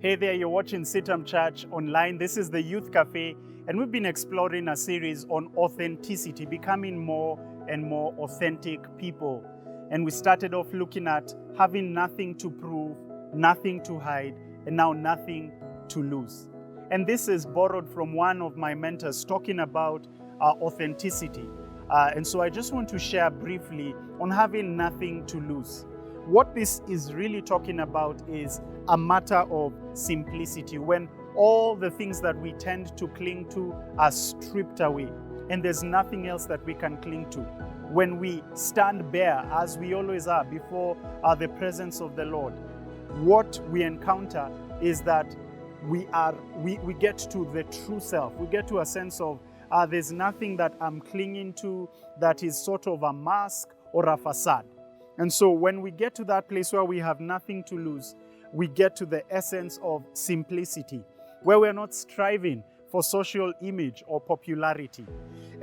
Hey there, you're watching CITAM Church Online. This is the Youth Cafe, and we've been exploring a series on authenticity, becoming more and more authentic people. And we started off looking at having nothing to prove, nothing to hide, and now nothing to lose. And this is borrowed from one of my mentors talking about authenticity. And so I just want to share briefly on having nothing to lose. What this is really talking about is a matter of simplicity, when all the things that we tend to cling to are stripped away and there's nothing else that we can cling to. When we stand bare, as we always are, before the presence of the Lord, what we encounter is that we get to the true self. We get to a sense of there's nothing that I'm clinging to that is sort of a mask or a facade. And so when we get to that place where we have nothing to lose, we get to the essence of simplicity, where we're not striving for social image or popularity.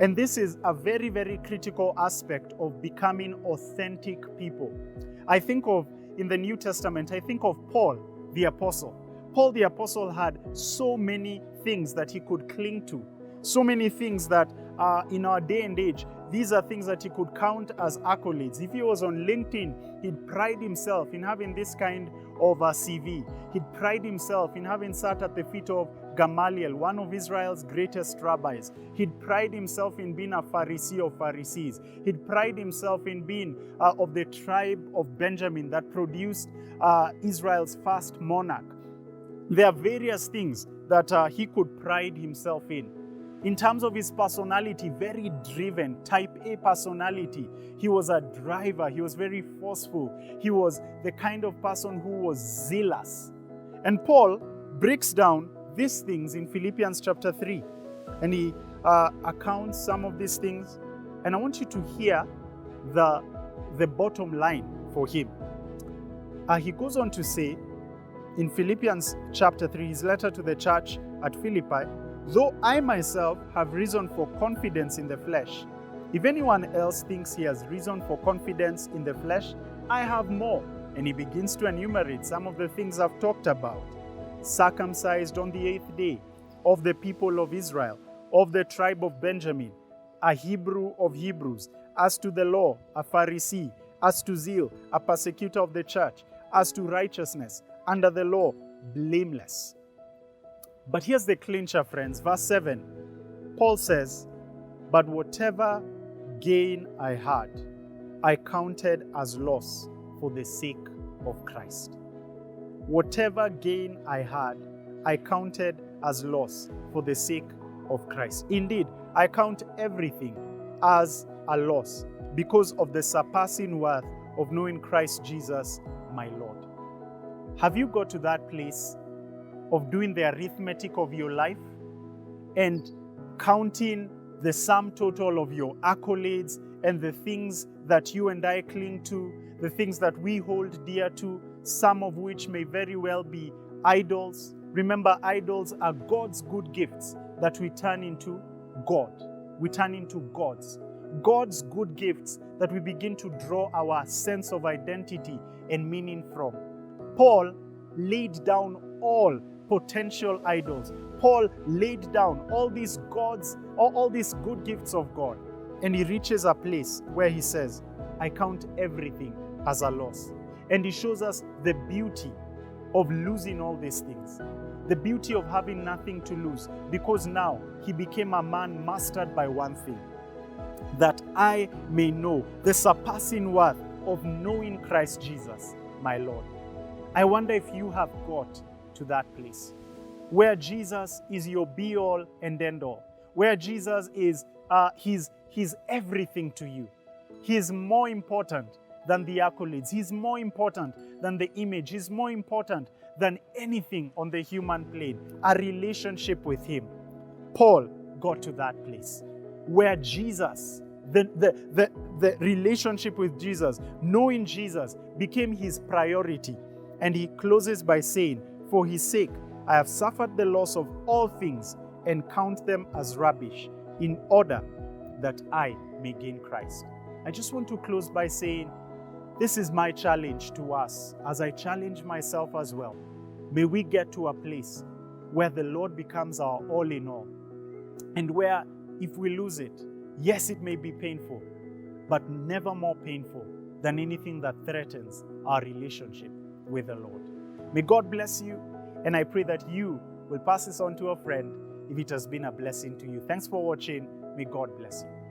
And this is a very, very critical aspect of becoming authentic people. I think of, in the New Testament, I think of Paul the Apostle. Paul the Apostle had so many things that he could cling to, so many things that in our day and age, these are things that he could count as accolades. If he was on LinkedIn, he'd pride himself in having this kind of a CV. He'd pride himself in having sat at the feet of Gamaliel, one of Israel's greatest rabbis. He'd pride himself in being a Pharisee of Pharisees. He'd pride himself in being of the tribe of Benjamin that produced Israel's first monarch. There are various things that he could pride himself in. In terms of his personality, very driven, type A personality. He was a driver, he was very forceful. He was the kind of person who was zealous. And Paul breaks down these things in Philippians chapter 3. And he accounts some of these things. And I want you to hear the bottom line for him. He goes on to say in Philippians chapter 3, his letter to the church at Philippi, though I myself have reason for confidence in the flesh, if anyone else thinks he has reason for confidence in the flesh, I have more. And he begins to enumerate some of the things I've talked about. Circumcised on the 8th day, of the people of Israel, of the tribe of Benjamin, a Hebrew of Hebrews, as to the law, a Pharisee, as to zeal, a persecutor of the church, as to righteousness, under the law, blameless. But here's the clincher, friends. Verse 7, Paul says, but whatever gain I had, I counted as loss for the sake of Christ. Whatever gain I had, I counted as loss for the sake of Christ. Indeed, I count everything as a loss because of the surpassing worth of knowing Christ Jesus, my Lord. Have you got to that place of doing the arithmetic of your life and counting the sum total of your accolades and the things that you and I cling to, the things that we hold dear to, some of which may very well be idols? Remember, idols are God's good gifts that we turn into God. We turn into gods. God's good gifts that we begin to draw our sense of identity and meaning from. Paul laid down all potential idols. Paul laid down all these gods, all these good gifts of God. And he reaches a place where he says, I count everything as a loss. And he shows us the beauty of losing all these things. The beauty of having nothing to lose, because now he became a man mastered by one thing, that I may know the surpassing worth of knowing Christ Jesus, my Lord. I wonder if you have got to that place where Jesus is your be-all and end-all, where Jesus is he's everything to you. He is more important than the accolades. He's more important than the image. He's more important than anything on the human plane. A relationship with him. Paul got to that place where Jesus, the relationship with Jesus, knowing Jesus, became his priority. And he closes by saying, for his sake, I have suffered the loss of all things and count them as rubbish, in order that I may gain Christ. I just want to close by saying, this is my challenge to us, as I challenge myself as well. May we get to a place where the Lord becomes our all in all, and where if we lose it, yes, it may be painful, but never more painful than anything that threatens our relationship with the Lord. May God bless you, and I pray that you will pass this on to a friend if it has been a blessing to you. Thanks for watching. May God bless you.